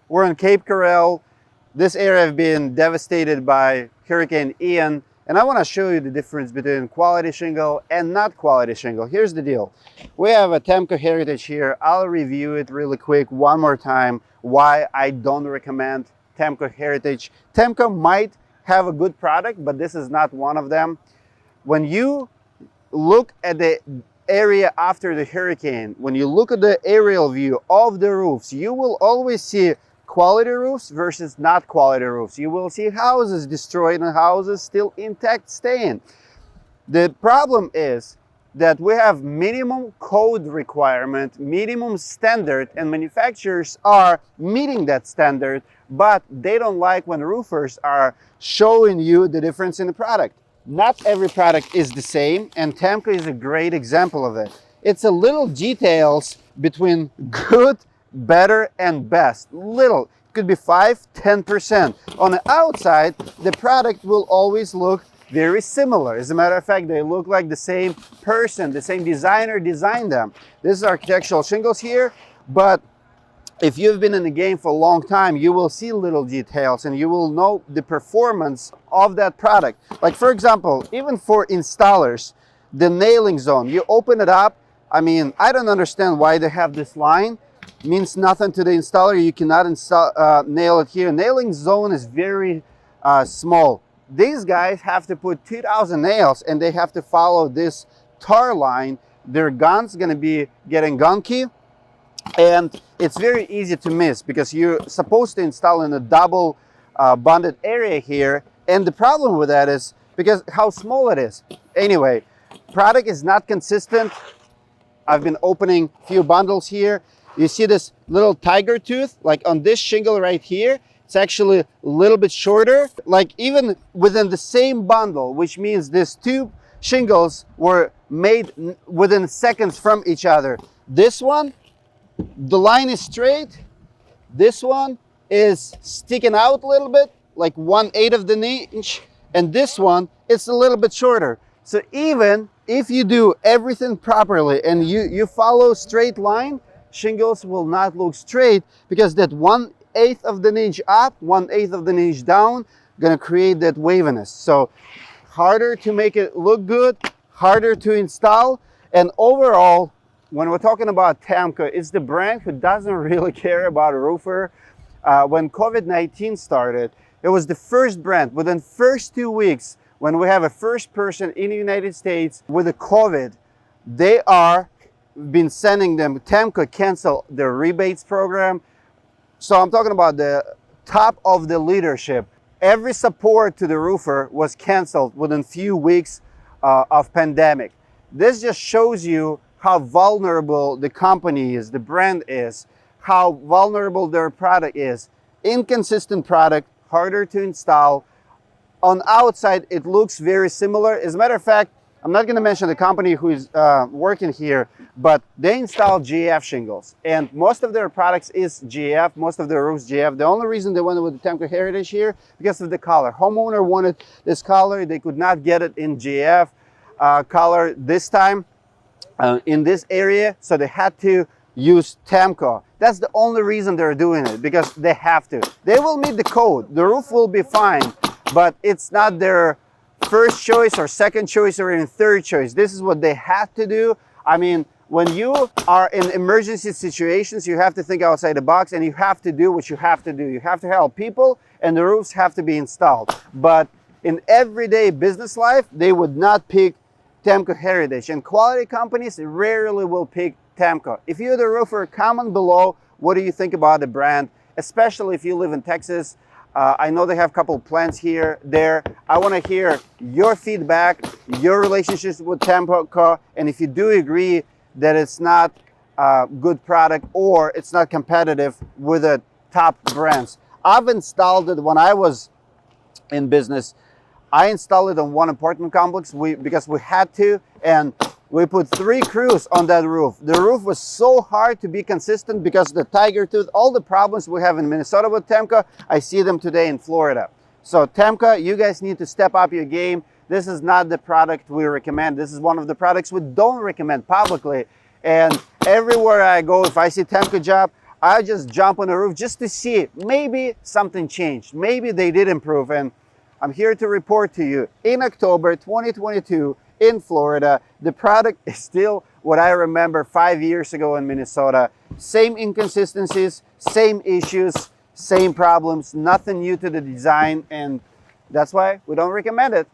We're in Cape Coral. This area has been devastated by Hurricane Ian, and I want to show you the difference between quality shingle and not quality shingle. Here's the deal. We have a Tamko Heritage here. I'll review it really quick one more time, why I don't recommend Tamko Heritage. Tamko might have a good product, but this is not one of them. When you look at the area after the hurricane, when you look at the aerial view of the roofs, you will always see quality roofs versus not quality roofs. You will see houses destroyed and houses still intact staying. The problem is that we have minimum code requirement, minimum standard, and manufacturers are meeting that standard, but they don't like when roofers are showing you the difference in the product. Not every product is the same, and Tamko is a great example of it. It's a little details between good, better, and best. Little. It could be 5–10%. On the outside, the product will always look very similar. As a matter of fact, they look like the same person, the same designer designed them. This is architectural shingles here, but if you've been in the game for a long time, you will see little details and you will know the performance of that product. Like for example, even for installers, the nailing zone, you open it up. I mean, I don't understand why they have this line. It means nothing to the installer. You cannot nail it here. Nailing zone is very small. These guys have to put 2,000 nails and they have to follow this tar line. Their gun's gonna be getting gunky, and it's very easy to miss because you're supposed to install in a double bonded area here. And the problem with that is because how small it is. Anyway, product is not consistent. I've been opening a few bundles here. You see this little tiger tooth, like on this shingle right here. It's actually a little bit shorter, like even within the same bundle, which means these two shingles were made within seconds from each other. This one, the line is straight. This one is sticking out a little bit, like 1/8 of an inch. And this one, it's a little bit shorter. So even if you do everything properly and you follow straight line, shingles will not look straight because that 1/8 of an inch up, 1/8 of an inch down, gonna create that waviness. So harder to make it look good, harder to install, and overall, when we're talking about Tamko, it's the brand who doesn't really care about a roofer. When COVID-19 started, it was the first brand within first 2 weeks when we have a first person in the United States with a COVID, they are been sending them. Tamko canceled their rebates program. So I'm talking about the top of the leadership. Every support to the roofer was canceled within few weeks of pandemic. This just shows you how vulnerable the company is, the brand is, how vulnerable their product is. Inconsistent product, harder to install. On outside, it looks very similar. As a matter of fact, I'm not going to mention the company who is working here, but they install GF shingles, and most of their products is GF, most of their roofs GF. The only reason they went with the Tamko Heritage here because of the color. Homeowner wanted this color, they could not get it in GF color this time in this area, so they had to use Tamko. That's the only reason they're doing it, because they have to. They will meet the code, the roof will be fine, but it's not their first choice or second choice or even third choice. This is what they have to do. I mean, when you are in emergency situations, you have to think outside the box and you have to do what you have to do. You have to help people and the roofs have to be installed. But in everyday business life, they would not pick Tamko Heritage, and quality companies rarely will pick Tamko. If you're the roofer, comment below what do you think about the brand, especially if you live in Texas. I know they have a couple plants here, there. I want to hear your feedback, your relationships with Tamko, and if you do agree that it's not a good product or it's not competitive with the top brands. I've installed it when I was in business. I installed it on one apartment complex because we had to, and we put 3 crews on that roof. The roof was so hard to be consistent because of the tiger tooth, all the problems we have in Minnesota with Tamko, I see them today in Florida. So Tamko, you guys need to step up your game. This is not the product we recommend. This is one of the products we don't recommend publicly. And everywhere I go, if I see Tamko job, I just jump on the roof just to see maybe something changed. Maybe they did improve. And I'm here to report to you, in October 2022 in Florida, the product is still what I remember 5 years ago in Minnesota. Same inconsistencies, same issues, same problems, nothing new to the design, and that's why we don't recommend it.